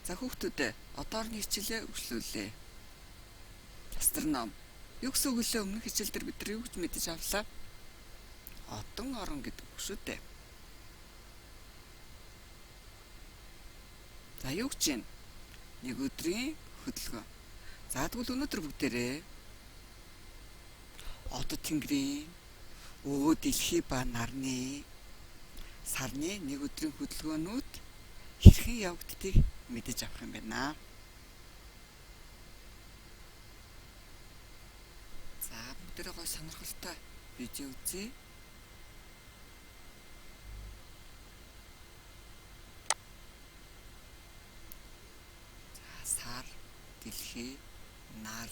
За хүүхдүүдээ одоорны хичээлээ өглөөлээ. Астроном. Юу гэсэн үг лээ өмнөх хичээл дээр бид нар юу гэж мэдэж авлаа? Одон орон гэдэг үг шүү дээ. За юу гэж юм? Нэг өдрийн хөдөлгөөн. За тэгвэл өнөөдөр бүгдээрээ одод тэнгэрийн дэлхий ба нарны сарны нэг өдрийн хөдөлгөөнүүд хэрхэн явагддгийг мэдэж авах юм байна. За бүгдээрээ гоё сонирхолтой видео үзье. За сар, дэлхий, нар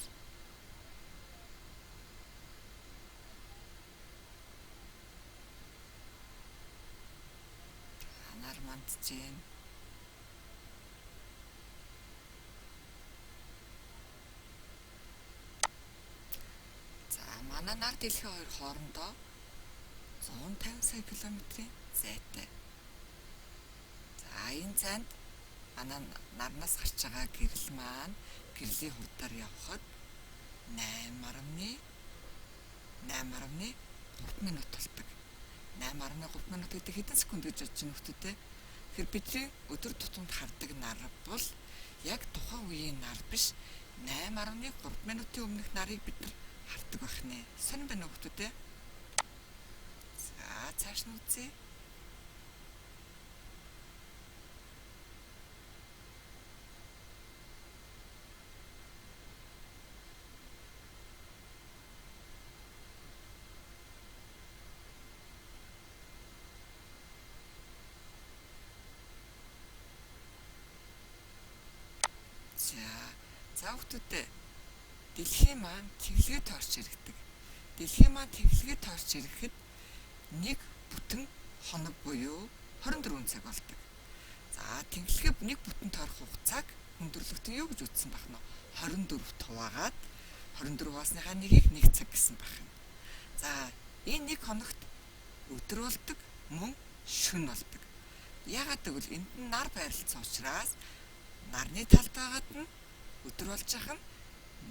нар мандчихээн. Манай нар дэлхий хоёр хоорондоо 150 сая километрийн зайтай. За энэ зайд манай нарнаас гарч байгаа гэрэл маань гэрлийн хурдаар явхад 8.3 минут болдог. 8.3 минут гэдэг хэдэн секунд гэж бодож байна хүмүүстээ. Тэгэхээр бидний өдөр тутамд хардаг нар бол яг тухайн үеийн нар биш, 8.3 минутын өмнөх нарыг бид нар хардаг байх нэ. Сонирн байна уу хүмүүстээ? За цааш нь үзье. За хүмүүстээ дэлхий маань тэглэгээ тойрч иргэдэг. Дэлхий маань тэглэгээ тойрч ирэхэд нэг бүтэн хоног буюу 24 цаг болдог. За тэглэгээ нэг бүтэн тойрох хугацааг өндөрлөгтөө юу гэж үзсэн байх нь 24 хуваагаад 24-аас нэгийг 1 цаг гэсэн байх нь. За энэ нэг хоногт өдөр болдог, мөн шөнө болдог. Яагаад гэвэл энд нь нар байрлалцсан учраас нарны талд байгаад нь өдөр болж байгаа нь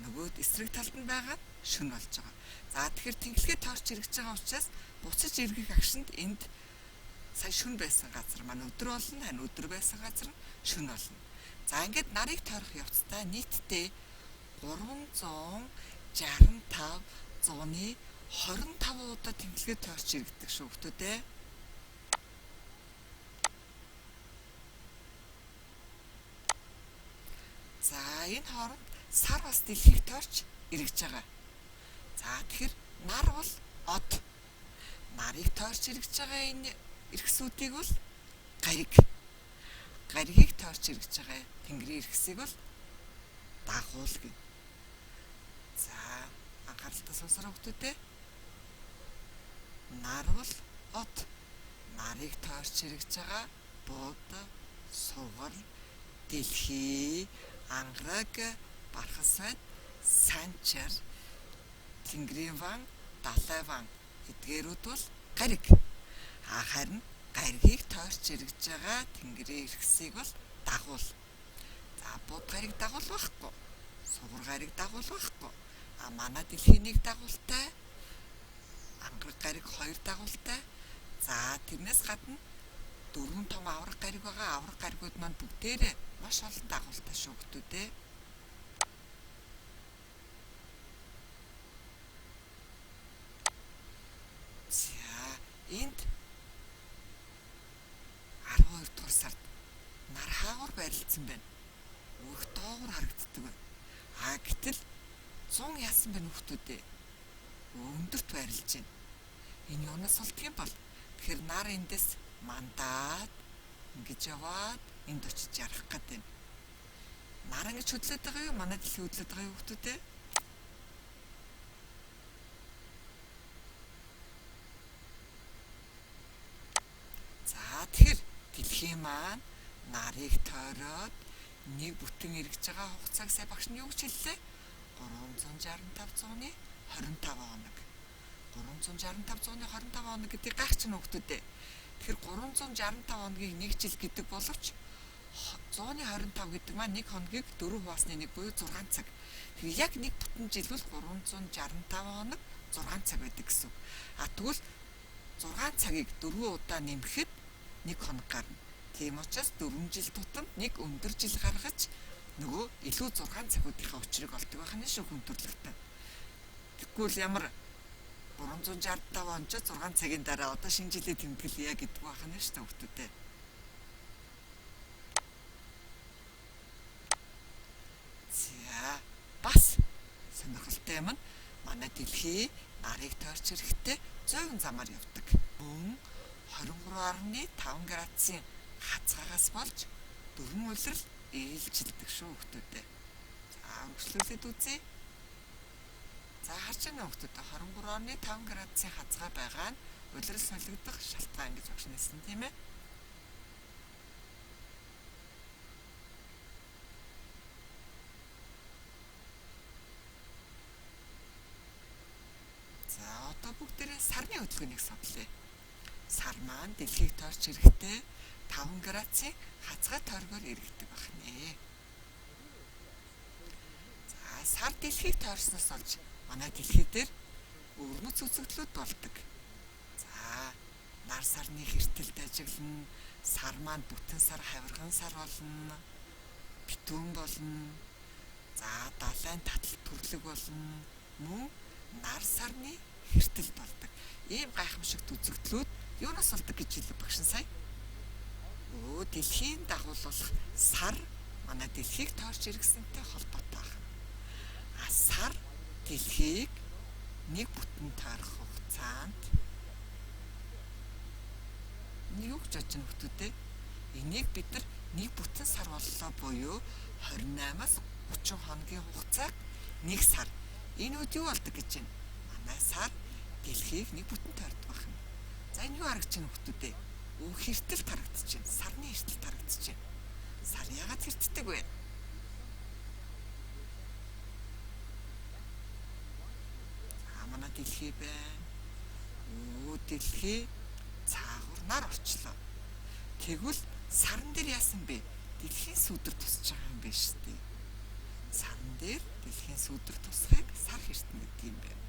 нөгөө эсрэг талд нь байгаа шөнө болж байгаа. За тэгэхээр тэглэгээ тойрч иргэж байгаа учраас буцаж иргэх агшинд энд сая шөнө байсан газар маань өдөр болно, хань өдөр байсан газар нь шөнө болно. За ингээд нарыг тойрох явцдаа нийтдээ 365 зууны 25 удаа тэглэгээ тойрч иргэдэг шүү хүмүүстээ. За энэ хооронд сар бас дэлхийг тойрч иргэж байгаа. За тэгэхээр нар бол од. Нарыг тойрч иргэж байгаа энэ эрхсүүдийг бол гариг. Гаригийг тойрч иргэж байгаа тэнгэрийн эрхсийг бол дагуул гэнэ. За анхааралтай сонсороо хүмүүстээ. Нар бол од. Нарыг тойрч иргэж байгаа бууд, сугар, дэлхий, ангараг, бархасайд, санчар, тэнгэрийн ван, далай ван эдгээрүүд бол гариг. Харин гаригийг тойрч иргэж байгаа тэнгэрийн эрхсийг бол дагуул. За бууд гариг дагуул байхгүй. Сугар гариг дагуул байхгүй. Манай дэлхийн нэг дагуултай, ангараг гариг 2 дагуултай. За тэрнээс гадна 4 том авраг гариг байгаа. Авраг гаригууд маань бүгдээрээ маш олон дагуултай шүү хүмүүстээ. Энд 12 дугаар сард нар хаагур байрлалцсан байна. Өөх доогуур харагддаг байна. Гэтэл 100 яасан байна хүмүүстээ. Өндөрт байрлаж байна. Энэ юунаас болдго юм бол тэгэхээр нар эндээс мандаад ингэж яваад энд очиж ярах гэдэг юм. Нар ингэж хөдлөд байгаа юу? Манай дэлхий хөдлөд байгаа юу хүмүүстээ? Тэгэхээр дэлхий маань нарыг тойроод нэг бүтэн эргэж байгаа хугацааг сая багш нь юу гэж хэллээ? 365 зууны 25 хоног. 365 зууны 25 хоног гэдэг гайхаж байна уу хүмүүстээ? Тэгэхээр 365 хоногийг нэг жил гэдэг боловч 125 гэдэг маань нэг хоногийг 4 хуваасны 1 буюу 6 цаг. Яг нэг бүтэн жил бол 365 хоног 6 цаг байдаг гэсэн. Тэгвэл 6 цагийг 4 удаа нэмэхэд 1 хоног гарна. Тийм учраас 4 жил тутамд нэг өндөр жил гаргаж нөгөө илүү 6 цагуудынхаа учрыг олдог байх нь шүү хүндрэлтэй. Тэгвэл ямар 365 он ч 6 цагийн дараа одоо шинэ жилээ тэмдэглэе гэдэг байх нь шүү хүмүүстээ. За бас сонирхолтой юм нь манай дэлхий нарыг тойрч ирэхдээ зөөвөн замаар явдаг. Мөн 23.5 градусын хацгаагаас болж дөрвөн улирал ээлжилдэг шүү хүмүүстээ. За үргэлжлүүлээд үзье. За харж байна хүмүүстээ 23.5 градусын хацгаа байгаа нь улирал солигдох шалтгаан гэж багш нэсэн тийм ээ. За одоо бүгдээрээ сарны хөдөлгөөнийг судлаа. Сар маань дэлхийг тойрч ирэхдээ 5 градусын хацгай тойргоор иргэдэг байна. За сар дэлхийг тойрсноос олж манай дэлхий дээр өвөрмөц үзэгдлүүд болдог. За нар сарны хэртэлд ажиглана. Сар маань бүтэн сар, хавирган сар болно. Битүүн болно. За далайн татал төрлөг болно. Мөн нар сарны хэртэл болдог. Ийм гайхамшигт үзэгдлүүд юунаас болдог гэж хэлв багш сая? Дэлхийн дагуулах сар манай дэлхийг тойрч иргэсэнтэй холбоотой байна. Сар дэлхийг нэг бүтэн тойрох хугацаанд юу гэж бодож байна хүмүүстээ? Энийг бид нар нэг бүтэн сар боллоо буюу 28-аас 30 хоногийн хугацааг нэг сар. Энэ үед юу болдог гэж байна? Манай сар дэлхийг нэг бүтэн тойрдог байна. За энэ юу харагдаж байна хүмүүстээ? Хэртэл харагдаж байна. Сарны хэртэл харагдаж байна. Сар яагаад хэртдэг вэ? Манай дэлхий байна. Дэлхий цаагуур нар орчлоо. Тэгвэл сарн дээр яасан бэ? Дэлхийн сүдэр тусч байгаа юм байна шүү дээ. Сарн дээр дэлхийн сүдэр тусахыг сар хэртэн гэдэг юм байна.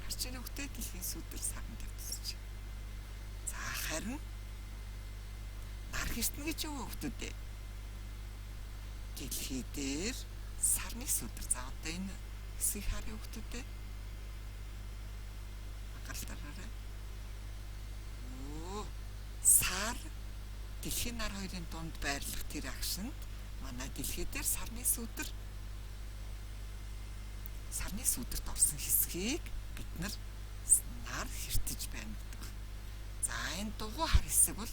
Харж байна уу те дэлхийн сүдэр сарн дээр тусч. За харин нар хэртэн гэж юу вэ хүмүүстээ? Дэлхий дээр сарны сүдэр. За одоо энэ хэсгийг харъя хүмүүстээ. Анхааралтай. Сар дэлхийн нар хоёрын дунд байрлах тэр агшинд манай дэлхий дээр сарны сүдэрт орсон хэсгийг бид нар хэртэж байна гэдэг. За энэ дугуй хар хэсэг бол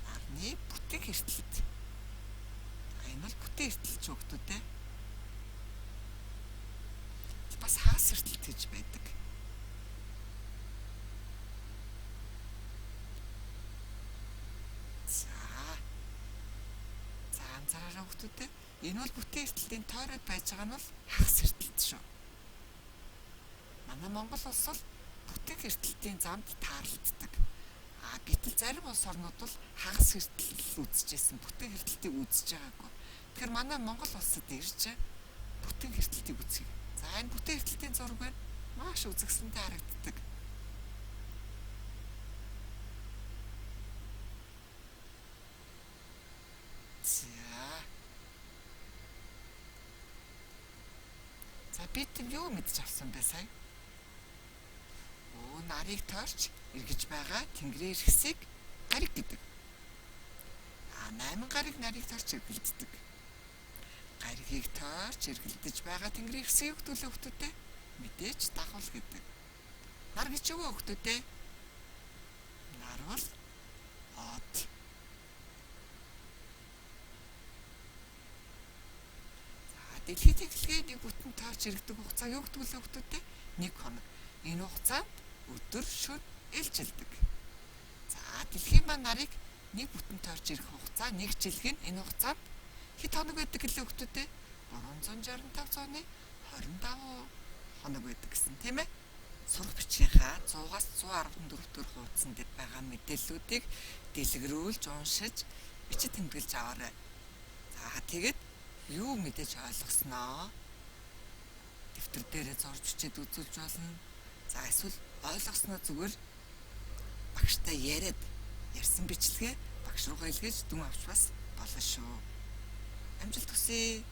нарны бүтэн хэртэлт. Энэ бол бүтэн хэртэлч хүмүүстээ. Бас хагас хэртэлт гэж байдаг. Хүүхдүүдээ энэ бол бүтэн эртэлтийн тойроод байж байгаа нь бол хагас эртэлт шүү. Манай Монгол улс бол бүтэн эртэлтийн замд таарлагддаг. Гэтэл зарим улс орнууд бол хагас эртэлт үзэжсэн, бүтэн эртэлтийг үзэж байгаагүй. Тэгэхээр манай Монгол улсад ирж бүтэн эртэлтийг үзье. За энэ бүтэн эртэлтийн зураг байна. Маш үзэгсэнтэй харагддаг. Бид юу мэдж авсан бэ сая? Нарыг тойрч эргэж байгаа тэнгэрийн хэсгийг гариг гэдэг. 8 гариг нарыг тойрч эргэлддэг. Гаригийг тойрч эргэлдэж байгаа тэнгэрийн хэсгийг төлөвлөлтөдөө мэдээж дагуул гэдэг. Нар гэж юу вэ хүмүүстээ? Нар бол од. Дэлхийд тэглэгээ нэг бүтэн тойрч иргэдэг хугацаа юу гэдэг вэ хүмүүстээ? 1 хоног. Энэ хугацаанд өдөр шөнө ээлжилдэг. За дэлхийн ба нарыг нэг бүтэн тойрч ирэх хугацаа 1 жилийн энэ хугацаанд хэд хоног байдаг гэлээ хүмүүстээ? 365 цагийн 25 хоног байдаг гэсэн тийм ээ. сурах бичгийнхаа 100-аас 114 дэх хуудсан дээр байгаа мэдээллүүдийг дэлгэрүүлж уншиж бичиж тэмдэглэж аваарай. За тэгээд юу мэдээж ойлгосноо дэвтэр дээрээ зорж бичиж үзүүлж болно. За эсвэл ойлгосноо зүгээр багштай ярьсан бичлэгээ багш руугаа илгээж дүн авч бас болно шүү. Амжилт хүсье.